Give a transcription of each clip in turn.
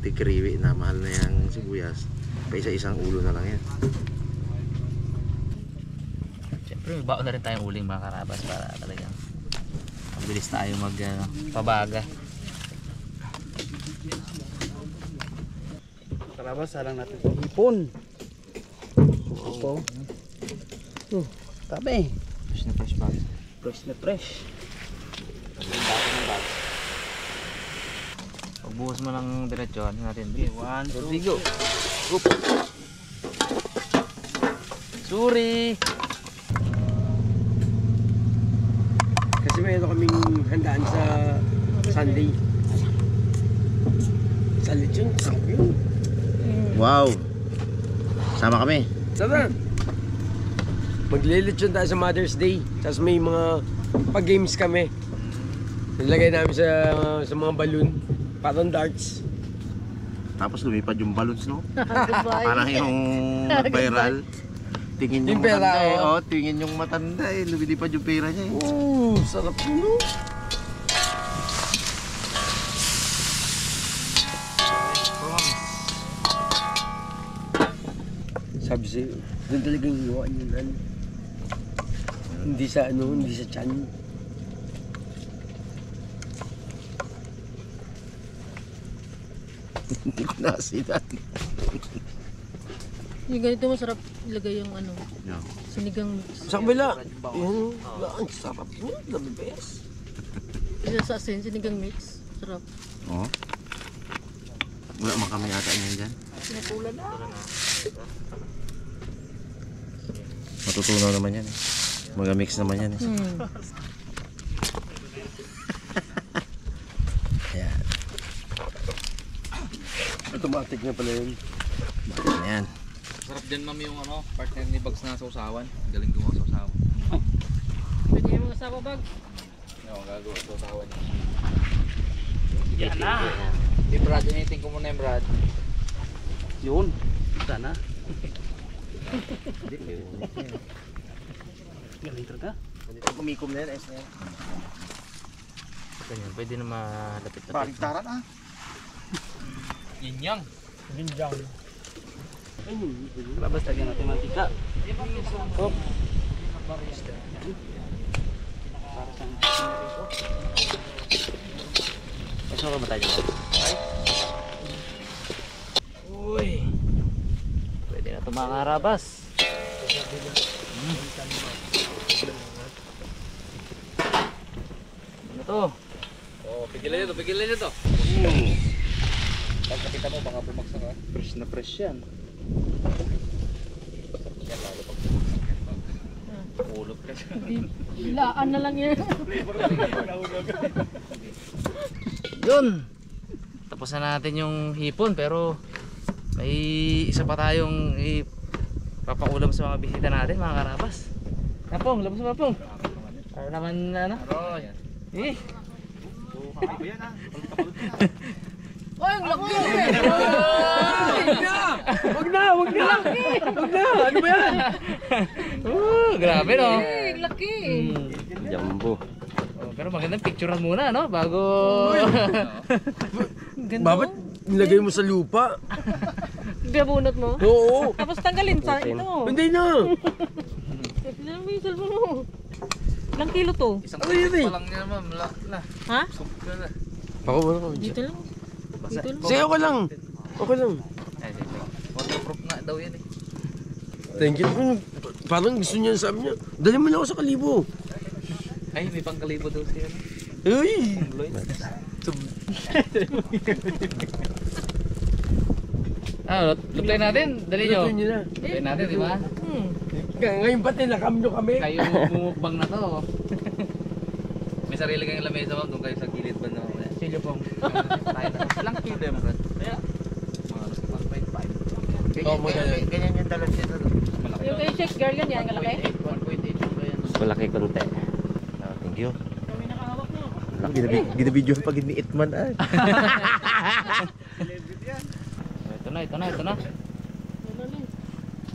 tigriwi na mahal na yung sibuyas. Pa isa-isang ulo na lang yan. Siyempre may baon na rin tayong uling mga karabas para talagang mabilis tayo pabaga. Karabas, salang natin ito. Hipon. Ito. Tabi. Fresh na fresh bag. Fresh na fresh. Pagbuhos mo ng diretsyo, ano natin? 1, 2, go! Oop. Suri! Kasi mayroon kaming handaan sa Sunday. Sa lechon, sarap yun. Wow! Sama kami. Sarap! Maglilechon tayo sa Mother's Day. Tapos may mga pag-games kami. Nilagay namin sa mga balloon. Parang darts. Tapos lumipad yung balloons, no? Parang yung viral. Tingin yung Yung pera, matanda eh. oh. Oh, tingin yung matanda eh. Lumilipad yung pera niya eh. Sarap yun, no? Sabi sa'yo, doon talagang iwan yung ano. Hindi sa ano, hindi sa tiyan. Hindi ko nasinan. Yung ganito masarap ilagay yung ano, No. sinigang mix. Sa kabila, yan, ang sarap yun, the best. Isa sa asin, sinigang mix. Sarap. Oo. Wala man kami ata niyan dyan. Pinatulan na. Matutunaw naman yan eh. Mag-mix naman yan eh. Ayan. Automatic na pala yun. Ayan. Sarap din ma'am yung partner ni Bags na sausawan. Galing gumawa sausawan. Pwede yung mga sawa bag. Oo, gagawa sausawan. Yan na! Si Brad, initing ko muna yung Brad. Yun, sana. Galing talaga. Kumikom na yan, S na yan. Ganyan, pwede na malapit-lapit. Baligtaran ah. Yinyang! Ayun, babas lagyan natin mantika. Oh. Masarap ba tayo? Uy! Pwede na ito mga karabas. Ano to? Oh, pigilan nyo to. Pag nakita mo, baka bumagsak ka. Fresh na fresh yan. Yan lalo pag bumagsak yan. Ulog ka siya. Ilaan na lang yan. Yun! Tapos na natin yung hipon pero may isa pa tayong ipapakulam sa mga bisita natin mga karabas. Napong, labas mo Napong. Para naman ano? Eh! Oy, ang laki! Wag na! Ano ba yan? Grabe no? Ay, ang laki! Jumbo. Oh, pero magandang picturean muna no? Bago... Bakit nilagay mo sa lupa? Binabunot mo? Oo. Tapos tanggalin sa ito. Hindi na. Tignan mo yung cellphone mo. Ilang kilo to? Isang Ano yun eh? pa lang niya naman. Ha? Sumpa na. Bako mo na. Dito lang. Dito lang. Sige, okay lang. Okay lang. Waterproof nga daw yan eh. Thank you. Parang gusto niya sabi niya. Dali mo na ako sa kalibo. Ay, may pangkalibo daw siya. Uy! Luplay natin. Dali nyo. Lutuin niyo na. Luplay natin, di ba? Ngayon ba't nakakamyo kami? Kayo bumukbang na to. May sarili kang lamesa mo. Doon kayo sa gilid ba naman. Sige pong. Tayo na. Ilang kilo yung brad? Kaya. Mga alas na 1.5. Ganyan yung dalag siya doon. Malaki. Yung kay Chef Girl yan, kalaki? 1.8 ba yan? Malaki konti. Thank you. Kami nakahawak mo. Ginabidyo pag iniit man ay. Ito na.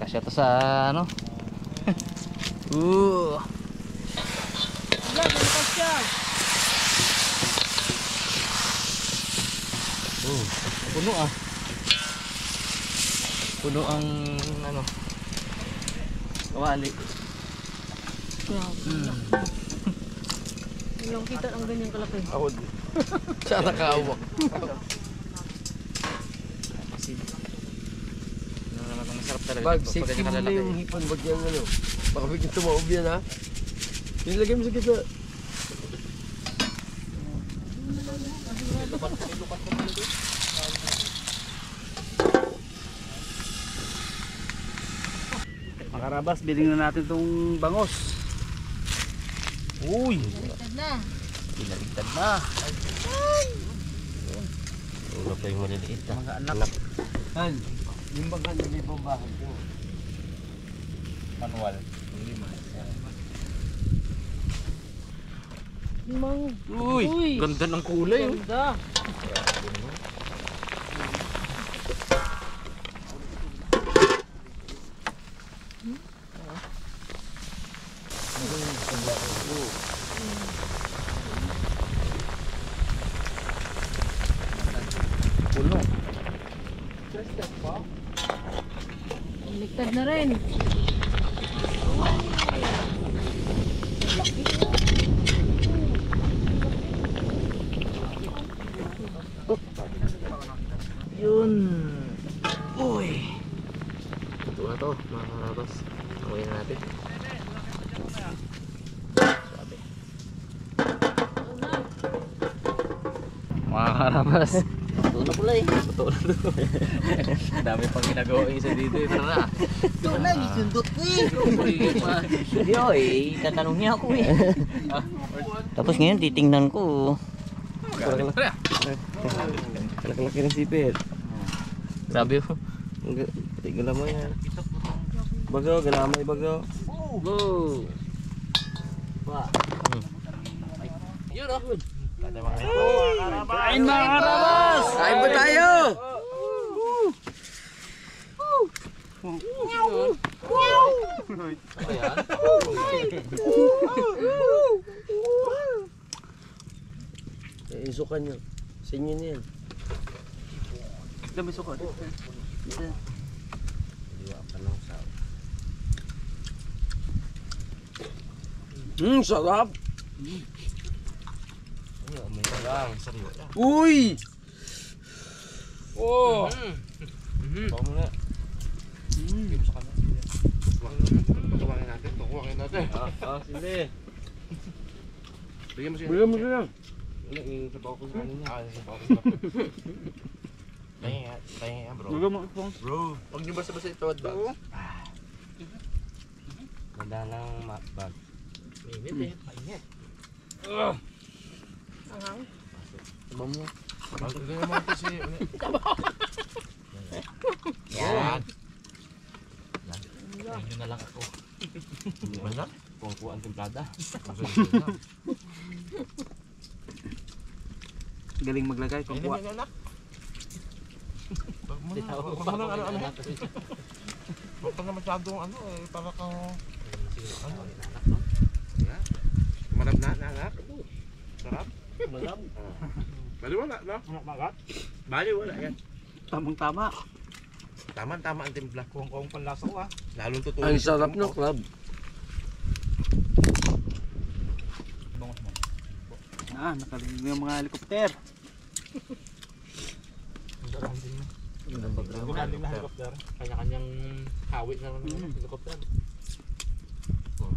Kasya to sa ano? Vlog, ano ka siya? Puno ah. Puno ang ano. Kawali. Walang kita ang ganyan kalaki. Ako. Siya nakahawak. Kasi ano naman ang masarap talaga. Bag, pag safety ganyan mo na kalalaki. yung hipon. Bag yan ano. Baka bigyan tumaob yan ha. Nilagay mo sa gitna. Mga karabas, biling na natin tong bangos. Uy! Baliktad na. Pinaligtad na. Ulap na yung maliliit na. Mga anak. Han, yung bangka na may pambahan ko. Manual. Mang. Uy, ganda ng kulay. Oh. Ganda. Puno. Baliktad na rin. Yun. Uy. Ito na to, mga karabas. Amoy na natin. Sabi. Mga karabas. Ito na pula eh. Totoo na to. Dami pang ginagawa yung isa dito. Tara na. Ito na, isundot ko eh. Pumigil pa. Hindi oh eh, tatanong niya ako eh. Tapos ngayon titingnan ko. Kalaki ng sipit. Grabe po. Tigala mo yan. Bago, galamay bago. Go! Yun oh. Kain mga karabas! Kain ba tayo? Isukan nyo. Sa inyo na yan. Dami suko. Sarap! Uy! Oh! Baka mo na. Tukuhakin natin. Tukuhakin natin. Sige. Bigyan mo siya. Bigyan mo siya. Wala, sabaw ko sa kanina. Sabaw ko sa kanina. Pahinga bro. Huwag mo ipong. Bro, huwag niyo basta-basta itawad ba? Ganda ng bag. Mainit eh. Mainit. Sabaw mo. Tignan mo ito si... Yan. Yun na lang ako. Wala? Kuha ang templada. Galing maglagay. Ini Kukuha. mo anak. Wag mo na. Wag mo na ano. Wag ka na masyadong ano eh. Para kang... Ano? Yan. Malab na anak. Sarap. Malab. Bali wala no? Magat. Bali wala yan. Tamang tama. Tama ang timpla. Kung panlasa ko ah. Lalong tutulog. Ang sarap no, club. Nakalimutan yung mga helikopter. Kanya-kanyang hawit na ng helicopter.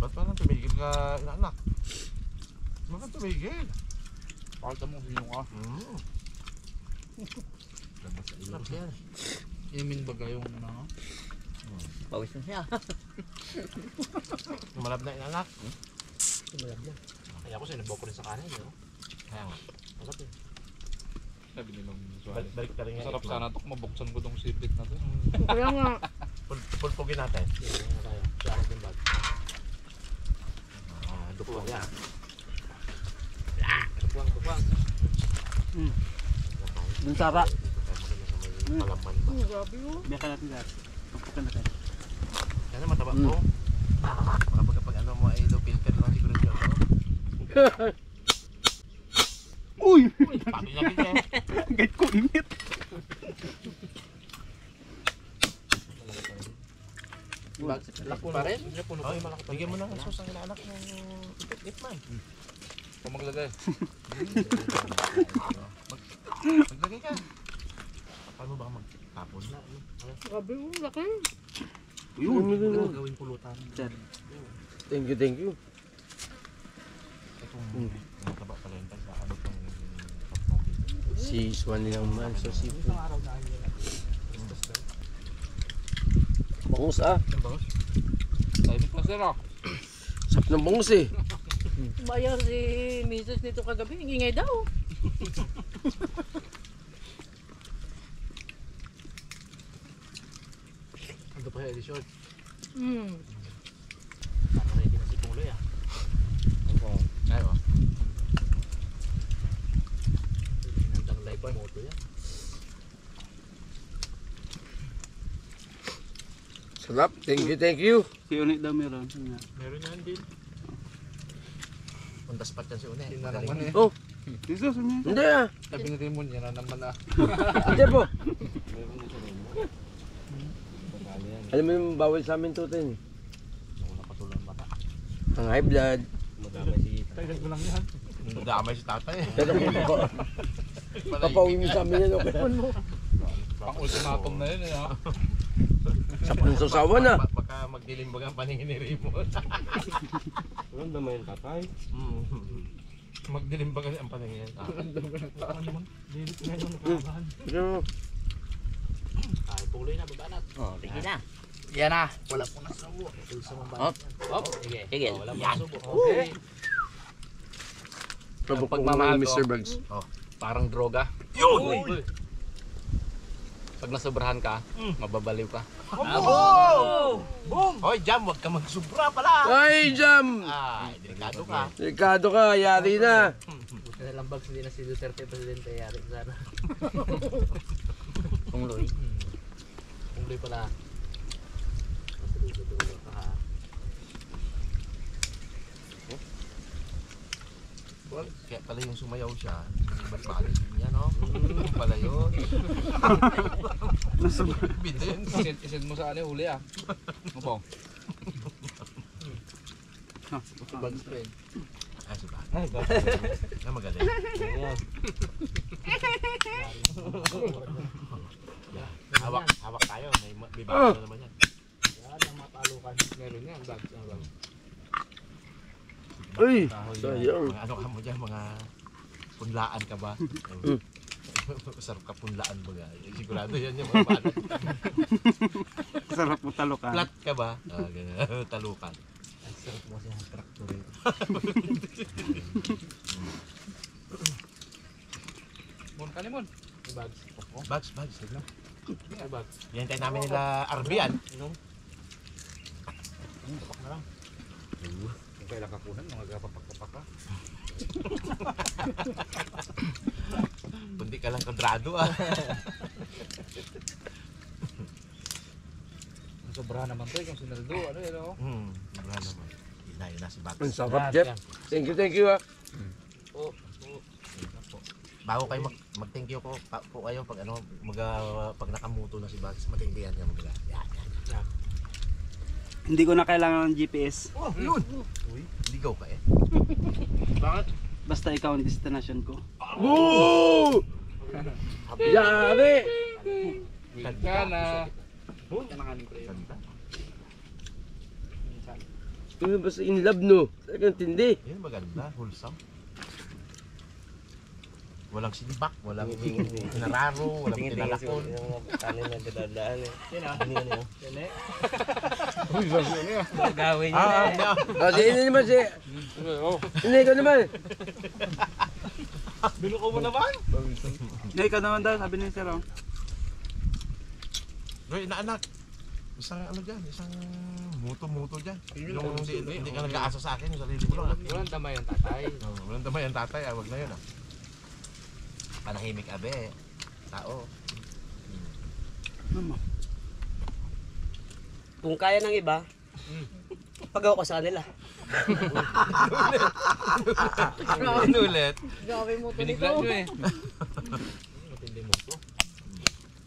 Ba't pa nang tumigil ka anak? Bakit tumigil? Pakita mo sino ka. Sarap yan. Inumin baga yung ano? Pawis na siya. Malab na anak. Malab yan. Kaya ako sinabaw ko rin sa kanin. Kaya nga. Masarap eh. Sabi ni Ma'am Balik ka rin nga. masarap sana ito kung mabuksan ko tong sipit na to. Kaya nga. Pulpugin natin. Hindi na tayo. Sa akin yung bag. Dupuan yan. Tukwang. Dun sara. Palaman ba? Grabe oh. Biya ka natin guys. Papukan natin. Kaya mataba po. Kapag ano mo ay low filter lang siguro siya. Uy! Paano niya kita eh? Gait ko init. Lako pa rin? Oy, bigyan mo ng sauce ang inaanak ng Ipman. Kung maglagay. Maglagay ka. Paano ba magtapon na? Grabe mo, laki. Gawin pulutan. Thank you. Itong mataba pala yung sa ano pang Si Swan lang man sa seafood. Bangus ah. Tahimik na sir ah. Sap ng bangus eh. Bayaw si Mrs. nito kagabi, ingay daw. Ano pa yung edisyon? Hmm. Ready na si Kuloy ah. Ayo. Nandang live moto yan. Sarap. Thank you. Si Unit daw meron. Meron yan din. Puntas pat yan si Une. Yun na naman eh. Oh, Jesus, ano? hindi ah. Sabi ni Raymond, yan na naman ah. Hindi po. Alam mo yung bawal sa amin to tin. Ang high blood. Nadamay si tatay eh. Pero kung papauwi mo sa amin yan, okay. Pang ultimatum na yun eh ah. Sa pansasawa na. Baka magdilim baga ang paningin ni Raymond. Walang damay yung tatay. Magdilim baga ang paningin. Pero, Ay, Kuloy na, baba na. Oh, tigil na. Yan na. Wala po na subo. Tulsa mong Hop. Hop. Sige. Sige. Wala po na subo. Okay. pabok ko pagmamahal mga ko. Mr. Bugs. Parang droga. Yun! Pag nasobrahan ka, mababaliw ka. Boom! Hoy, Jam, wag ka magsubra pala. Ay, Jam! Ay, delikado ka. Delikado ka, yari na. Buti na lang bags, hindi na si Duterte presidente. Yari sana. Kung Loy. Kuloy pala. Matulog ka ha. Kaya pala yung sumayaw siya. Ba't balik niya, no? Pala yun. Bidin. Isend mo sa ano, huli ah. Ano po? Bags friend. Ay, si Bag. Na magaling. Hawak tayo. May bago na naman yan. Yan ang matalukan. Meron yan. Bags. Bags. Uy, Kahoy sayang. yan. Mga ano ka mo dyan, mga punlaan ka ba? Sarap ka punlaan mo nga. Sigurado yan yung mga banat. Sarap mo talukan. Flat ka ba? Ganyan. Talukan. Ang sarap mo siya ng traktor eh. Mon ka ni Mon. Bags. Bags. Tignan. Ay, bags. Yan tayo namin nila Arbian. Tapak na lang. Kung kailan kapunan, mga gapapak-papak ka. Kundi ka lang kadrado ah. Sobrahan naman to eh, kung sinaldo, ano yun oh. Wala naman. Yun na si Bags. Ang sarap, Jeff. Thank you ah. Bago kayo mag-thank you po kayo pag ano pag nakamuto na si Bags, matindihan niya magla. Yan. Hindi ko na kailangan ng GPS. Oh, yun. Uy, ligaw ka eh. Bakit? Basta ikaw ang destination ko. Woo! Yari! Ka na. Ganda. Ano ba sa in love no? Talagang tindi. Yan maganda, wholesome. Walang sinibak, walang pinararo, walang pinalakon. Kanin na dadaan eh. Gagawin Ah, Kasi ini naman si... Hindi ko naman. binuko mo naman. Na ikaw naman daw, sabi ni Sir. Oh. Goy, inaanak. Isang ano dyan, isang muto-muto dyan. Yung hindi ka nag-aasa sa akin, yung sarili mo lang. Walang damay ang tatay. Walang damay ang tatay, wag na yun ah. Panahimik abe, tao. Kung kaya ng iba, pagawa ko sa kanila. Inulit. Grabe mo to Binigla dito. nyo eh. Matindi mo to.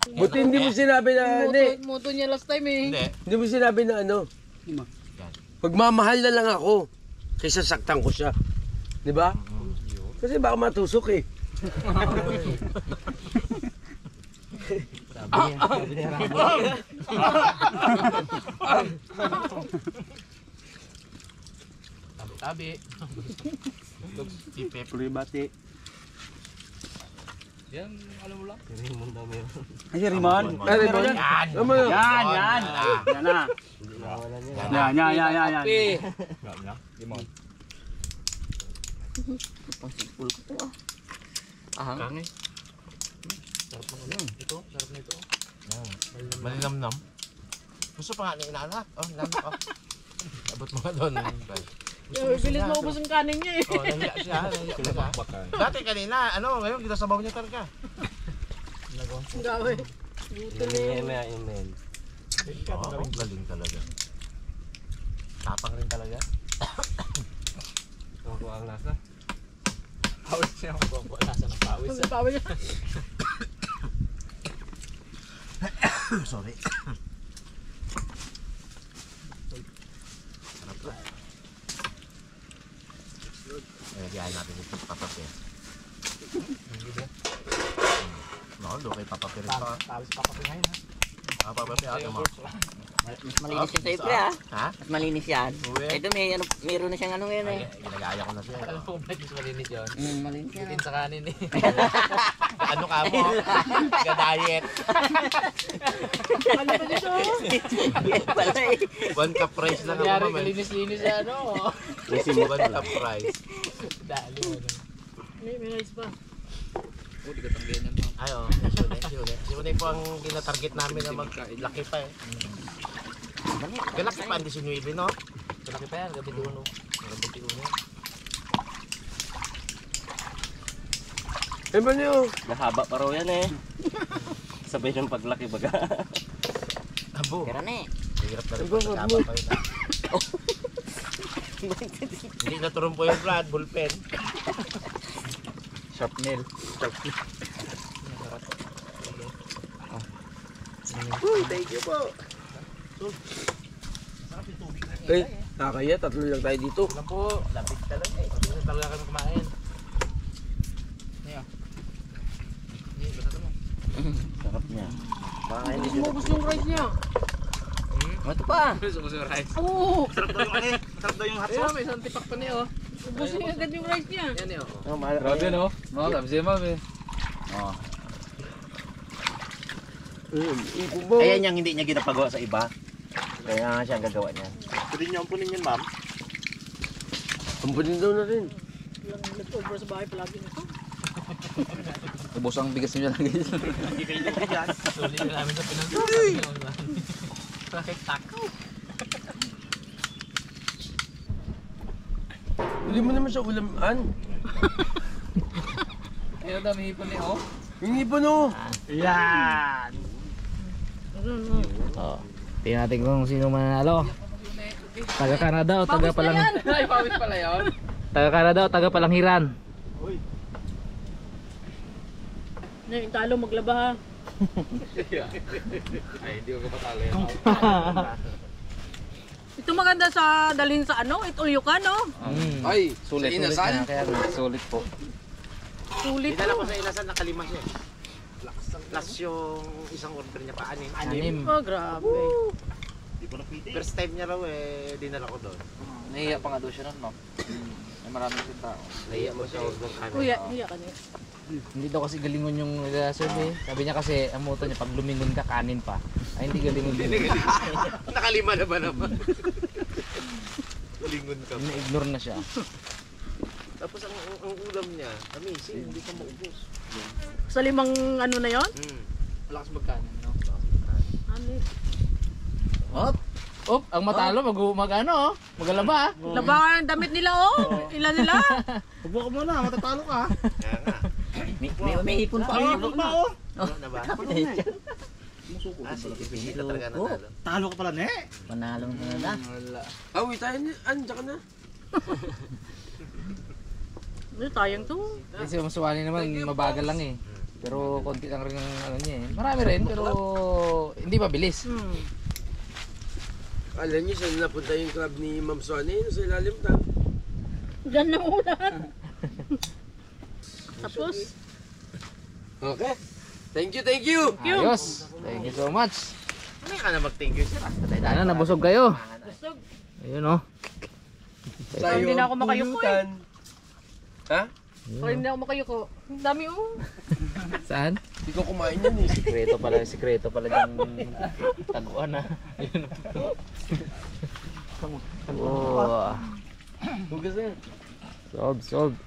Buti hindi mo sinabi na... Hindi. Moto niya last time eh. Hindi. Hindi mo sinabi na ano. Pagmamahal na lang ako kaysa saktan ko siya. Di ba? Kasi baka matusok eh. Sabi niya Rambo. Tabi. Tuloy bati. Yan, alam mo lang. Ay, si Rimon. Ano ba yan? Ano ba yan? Yan. Yan na. Yan. Limon. Pang sipul ko to ah. Ahang. Kangi. Sarap ng ano. Ito, sarap na ito. Malinamnam. Gusto pa nga ni inaanak. Oh, inaanak oh. Abot mo nga doon. Bilis maubos ang kanin niya eh. Oh, nahiya siya. Dati kanina, ano, ngayon kinasabaw niya talaga. Ang gawin. Oo, galing talaga. Tapang rin talaga. Ang lasa. Pawis niya. Lasa ng pawis. Ang tawa niya. Sorry. Lagyan natin ito papapi. No, kay papapi rin pa. Pawis papapi ngayon ha. Papapi ate mo. Mas malinis yung tayo pre ah. Ha? Mas malinis yan. Uwe. Ito meron na siyang ano ngayon eh. Ginagaya ko na siya. Alam mo ba mas malinis yun? Malinis yan. Bitin sa kanin eh. Ano ka mo? Ga-diet. Ano ba dito? Yan pala eh. 1 cup rice lang ako Nangyari mamay. kalinis-linis sa ano. 1 cup rice. Dali mo na. May rice pa. Oh, di ka tanggihan mo. Ay, oh. Si Unay po ang ginatarget namin na maglaki pa eh. Galaki pa, hindi si Nuibe, no? Malaki pa yan, gabi uno. Gabi uno. Eh ba niyo? Mahaba pa raw yan eh. Sabay ng paglaki baga. Abo. Pero na eh. Hirap na rin po sa gaba pa yun. Hindi naturong po yung Brad, bullpen. Sharp nail. Thank you po. Eh, nakakaya, tatlo lang tayo dito. Alam po, lapit talaga eh. Hindi na talaga kami kumain. Niyo. Niyo, basta mo. Sarap niya. Baka hindi siya. Umubos yung rice niya. Ito pa. Sumusunod rice. Oo. Sarap daw yung ano eh. Sarap daw yung hot Ayun, sauce. may isang tipak pa niyo. Ubusin niya agad yung rice niya. Yan niyo. Grabe no? No, sabi siya ma'am eh. Oh. Ipo mo. Ayan yung hindi niya ginapagawa sa iba. Kaya nga siya ang gagawa niya. Pwede niyo ampunin yun, ma'am. Ampunin daw na rin. Walang leftover sa bahay palagi nito. Ubos ang bigas niya lagi. Sulit na namin sa pinag-uwi. Bakit takaw? Hindi mo naman siya ulaman. Ayun, dami hipon niya oh. Hindi pa no. Yan. Oh. Tingnan natin kung sino mananalo. Taga Canada o taga palang Ay, pawis pala 'yon. Taga Canada o taga Palanghiran. Yung talo maglaba ha. Ay, hindi ko patalo yan. Ito maganda sa dalhin sa ano, itulyukan no? Ay, Sulit. sa inasan. Kaya sulit po. Sulit Dinala to. ko sa ilasan, nakalima siya. Plus yung isang order niya pa, Anim. Oh, grabe. First time niya raw eh, dinala ko doon. Nahiya pa nga daw siya nun, no? May maraming tao. Nahiya mo sa order kami. Kuya, hiya ka niya. Hindi daw kasi galingon yung nag-serve eh. Sabi niya kasi ang motto niya pag lumingon ka kanin pa. Ay hindi galingon din. Nakalima na ba naman? Lingon ka. Ignore na siya. Tapos ang ulam niya, amazing, hindi ka maubos. Sa limang ano na yon? Malakas magkanin, no? Ano? Op! Op! Ang matalo mag-ano, magalaba. Laba ang damit nila oh. Ilan nila? Hubo ka muna, matatalo ka. Kaya nga. May hipon pa. May hipon pa oh. Ano na ba? Hindi ka talaga nanalo. Talo ka pala, ne? Manalo na na. Awi tayo ni Anja ka na. Ano tayang to? Kasi masuwali naman mabagal lang eh. Pero konti lang rin ang ano niya eh. Marami rin pero hindi mabilis. Alam niyo, saan napunta yung club ni Ma'am Swanee? Sa ilalim na. Diyan na ulan. Tapos, Okay. Thank you, thank you. Ayos. Thank you so much. Ano ka na mag-thank you sir? Sana nabusog kayo. busog. Ayun oh. Tayo Hindi na ako makayuko pulutan. Ha? Kaya hindi ako makayuko. Ang dami Saan? Hindi ko kumain yan eh. Sikreto pala dyan taguan na. Ayun oh. Hugas na. Sob.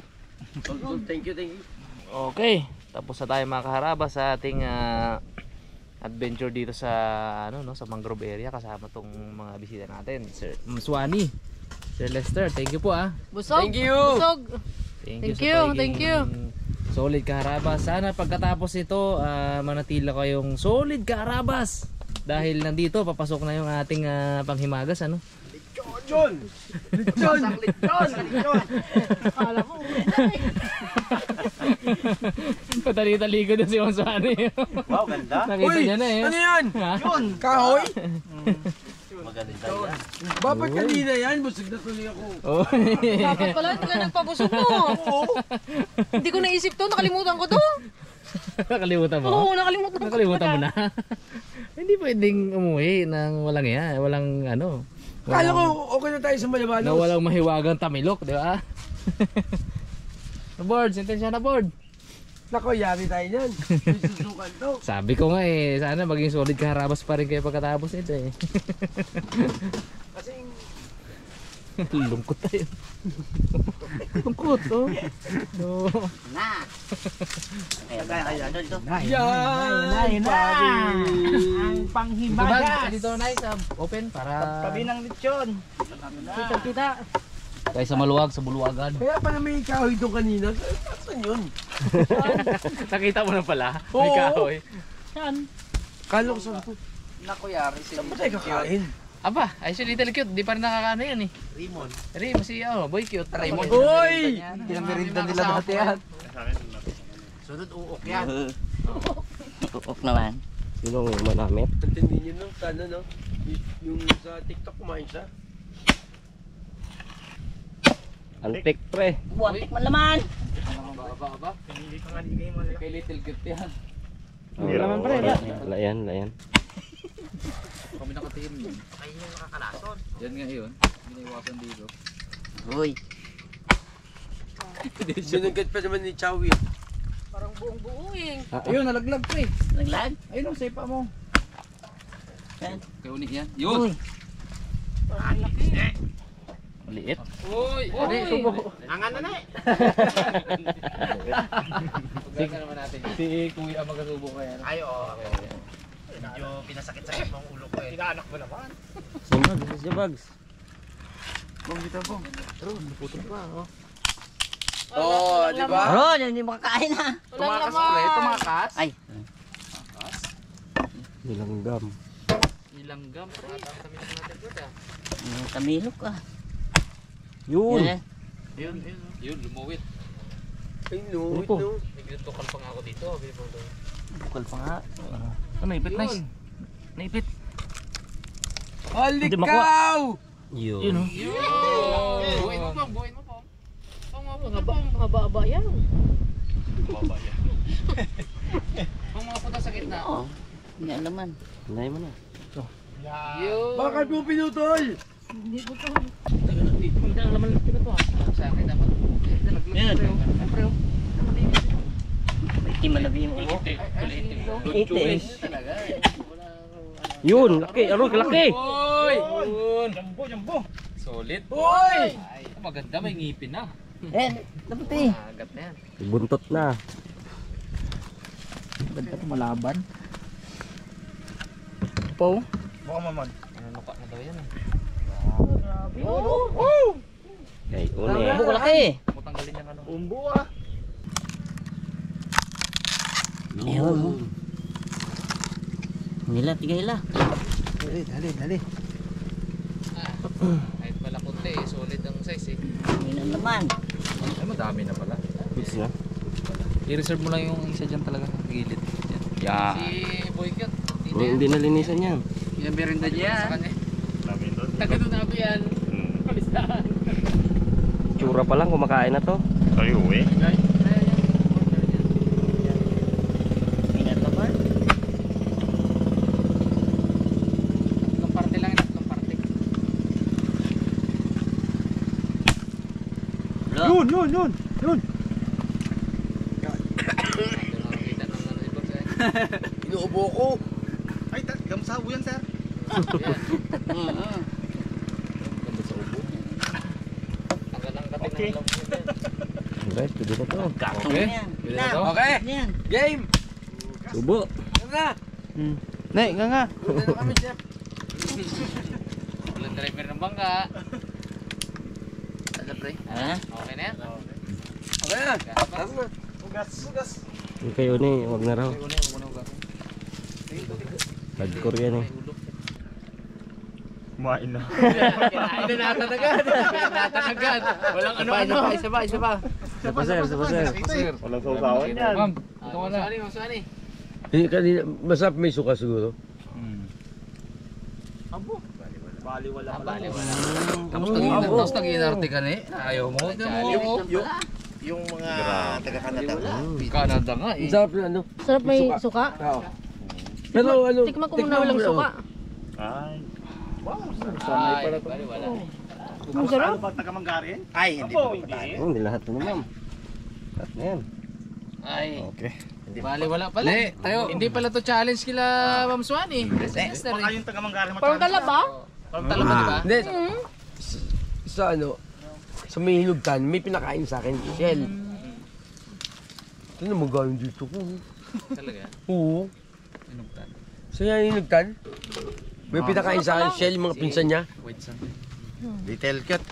Thank you, thank you. Okay. Tapos na tayo mga kaharaba sa ating adventure dito sa sa mangrove area kasama tong mga bisita natin. Sir Swanee, Sir Lester, thank you po Busog. Thank you. Busog. Thank Thank sa you, pagiging thank you. Solid kaharaba. Sana pagkatapos ito manatili kayong solid kaharabas. Dahil nandito papasok na yung ating panghimagas John! John! Akala mo. Patali-tali ko na si Ma'am Swanee. Wow, ganda. Nakita niya na eh. Ano yan? Ha? Yun! Kahoy? Maganda yan. Ba't kanina yan? Busog na tuloy ako. Oh. Dapat pala, hindi ka nagpabusog mo. Hindi ko naisip to, nakalimutan ko to. Nakalimutan mo? Oo, nakalimutan ko. Nakalimutan mo na. Hindi pwedeng umuwi ng walang walang Kala ko okay na tayo sa Malabanos. na walang mahiwagang tamilok, di ba? Na board, sentensya na board. Nako, yari tayo yan. Susukan to. Sabi ko nga sana maging solid kaharabas pa rin kayo pagkatapos nito Kasi Lungkot tayo. Lungkot, oh. No. Na! Kaya dito. yan! Ang panghimagas. Dito na sa open para Tabi ng lechon. Kita. kaya sa maluwag, sa buluwagan. Kaya pala may kahoy doon kanina. Saan yun? Nakita mo na pala, may Oo. kahoy. Saan? Kala ko saan to. Naku, yari sila. Saan ba tayo kakain? Aba, ay si Little Cute, di pa rin nakakano yan Rimon. Rim, si Boy Cute. Raymond. Uy! Pinamirinda nila dati yan. Sunod uok yan. Tutok naman. Sinong manamit? Antindi nyo no, sana no. Yung sa TikTok kumain siya. Antik pre. Buwantik man laman. Aba. Kay Little Cute yan. Naman pre. Layan. Kami nakatingin yun. Ayun yung nakakalason. Yan nga yun. Binaiwasan dito. Uy. Sinagad pa naman ni Chowie. Parang buong buuing. Ayun, nalaglag pre. Naglag? Ayun ang sepa mo. Yan. Kay unik yan. Yun. Maliit. Uy! Subok. Ang ano na eh. Sige naman natin. Si Kuya magkasubo kaya. Ay, oo. Medyo pinasakit-sakit mo ang ulo ko eh. Inaanak mo naman. Jabags. Oo, di ba? Ron, hindi makakain ha. Walang laman. Tumakas. Ay. Nilanggam. Nilanggam pre. Tamis natin po Tamilok ah. Yun. Yan. Yun, lumuwit. Ay, no, wait, no. Nagtukal pa nga ako dito. Bukal pa nga. Naipit, nice. Naipit. Halikaw! Yun. Buhayin mo pa, buhayin mo pa. Haba-haba yan. Ang mga puta sa gitna. Oo. Hindi alaman. Hinay mo na. Yun. Bakit mo pinutol? Hindi ko to. Hindi ang laman lang to sa akin dapat. Yan. Siyempre, Hindi malabi mo. Itis. talaga. Yun, laki. Ano, laki. Uy! Yun. Jumbo. Solid. Hoy! Ay, maganda, may ngipin na. Eh, dapat eh. Agat na yan. Buntot na. Ganda ito malaban. Po. Baka mamag. Nanuka na daw yan Grabe. Ay, une. Bukal laki. Matanggalin yung ano. Umbo ah. Ayun. Nila, tigay la. Dali. Kahit pala kunti, solid ang size Hindi na naman. Ay, madami na pala. Goods na. I-reserve mo lang yung isa dyan talaga sa gilid. Yeah. Si Boy Cute. Hindi nalinisan yan. Yung merinda niya. Sa kanya. Dami doon. taga doon nabi yan. Kalistaan. Tsura pa lang, kumakain na to. Ay, uwi. Kamparte lang yun, kamparte. Yun. Inuubo ko. Ay, gamsaw yan, sir. Okay. Guys, pwede na to. Okay. Pwede na to. Okay, game! Tubo. Nay, nga. Pwede na kami, chef. Walang driver ng bangka. Ano pre? Ha? Okay na yan? Okay na. Tara na. Yung kayo ni, huwag na raw. Hardcore yan eh. Kumain na. Kinain na natin agad. Natin agad. Walang ano-ano. Isa pa. Isa pa sir, isa pa sir. Walang sausawan yan. Ma'am, ito ka na. Masani. Kanina, masarap may suka siguro. Bali wala. Tapos nag-inarte ka na eh. Ayaw mo. Yung mga taga-Canada. Canada nga eh. Masarap na ano. Sarap may suka. Oo. Pero ano, Tikman ko muna walang suka. Ay. Ay, bali wala. Ang sarap. Ay, hindi pa hindi. Hindi lahat na ma'am. Lahat na yan. Ay. Okay. Bali wala pala. Hindi pala to challenge kila Ma'am Swan eh. Baka yung taga-Manggarin Parang talaba. Parang talaba di ba? Hindi. Sa ano, sa may hinugtan, may pinakain sa akin, Shell. Ito na magaling dito ko. Talaga? Oo. Inugtan. Sa yan hinugtan, may pinakain sa akin, Shell, mga pinsan niya. Wait san. Little cute.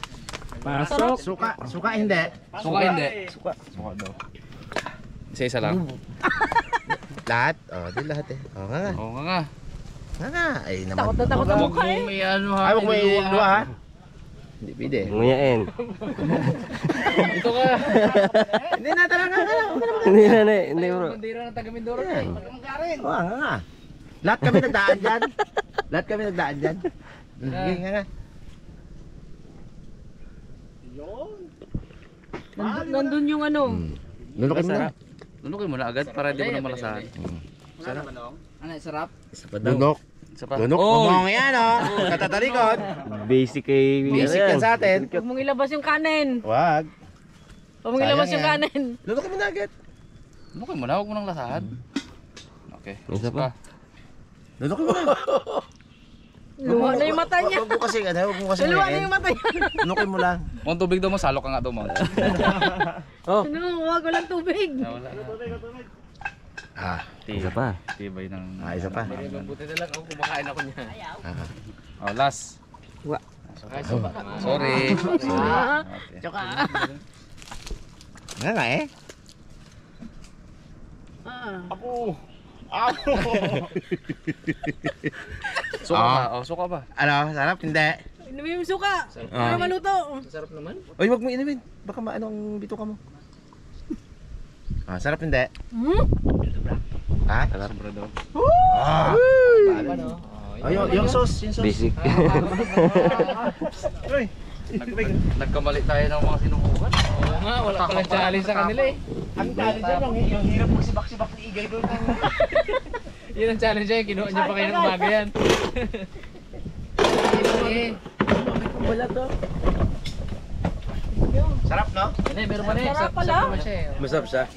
Pasok. Suka hindi. Suka hindi. Suka daw. Isa lang. Lahat? Oh, di lahat eh. Oh, nga. Oo nga. Nga. Ay, naman. Takot na takot ang Huwag mukha mo eh. may ano ha. Ay, huwag mo iluwa ha. Hindi pwede. Nguyain. Ito ka. Hindi na talaga. Hindi na, hindi bro. Bandera ng taga Mindoro. Oh, nga. Lahat kami nagdaan dyan. Lahat kami nagdaan dyan. Sige, nga. Nandun yung ano. Lunukin mo na. Lunukin mo na agad para di mo na malasahan. Sarap. Ano, sarap? Isa pa daw. Lunok. Isa pa. Lunok. Lumong yan, oh. Katatalikod. Basic kay... Basic yan sa atin. Huwag mong ilabas yung kanin. Wag. Huwag mong ilabas Sayang yung yan. kanin. Lunukin mo na agad. Lunukin mo na, huwag mo nang lasahan. Okay. Isa pa. Lunukin mo na. Luha na yung mata niya. Huwag mo kasi, ano, huwag mo kasi Luha na ngayon. yung mata niya. Lunukin mo lang. Kung tubig daw mo, salo ka nga daw mo. Ano, huwag walang tubig. Wala na. Ah, Isa pa. Tibay ng... isa pa. Buti na lang ako, kumakain ako niya. Ah. Oh, last. Wa. Sorry. Ah, tsaka. Nga nga eh. Suka ba? Oh, suka ba? Ano, sarap? Hindi. Inumin yung suka. Ah. Para maluto. Sarap naman. Uy, wag mo inumin. Baka maano ang bituka mo. Ah, sarap hindi. Hmm? Ha? Sobra daw. Ah! Oh, yung sauce, yung sauce. Basic. Nagkamali tayo ng mga sinukuhan. Oo nga, wala palang challenge sa kanila eh. Ang challenge dyan, yung hirap magsibak-sibak ni Igay doon. Yun ang challenge niya, kinuha niya pa kayo ng umaga yan. Wala to. Sarap, no? Hindi, meron pa na eh. Sarap pala. naman siya eh. Masarap siya.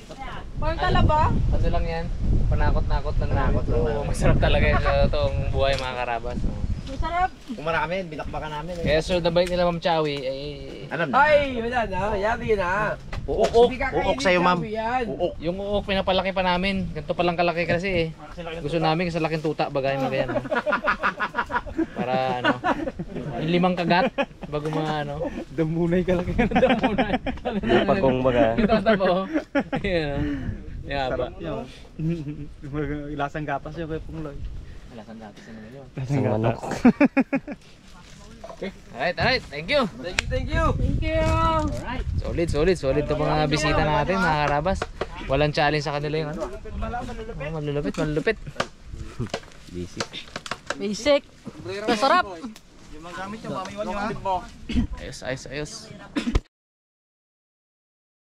Parang talaba. Ano lang yan? Panakot-nakot lang namin. Oo, masarap talaga yun sa toong buhay mga karabas. Masarap. Kung marami, binakbakan namin eh. Kaya so the bite nila Ma'am Chowi ay... Alam na. Ay, wala na. Yari na. Uok sa'yo, ma'am. Uok. Yung uok pinapalaki pa namin. Ganito palang kalaki kasi eh. Gusto namin kasi laking tuta bagay mga ganyan. No? Para ano, yung 5 kagat bago mga ano. Damunay ka lang yan. Damunay. Pagkong baga. Ito ata po. Ayan. Yaba. Ilasang gatas yung kay Pungloy. Alasan natin sa mga yun. Isang manok. Alright. Thank you. Thank you. Thank you. Solid to mga bisita natin, mga karabas. Walang challenge sa kanila yung ano. Malulupit. Basic. Basic. Masarap. Yung mga gamit nyo, mamiwan nyo ha. Ayos, ayos, ayos.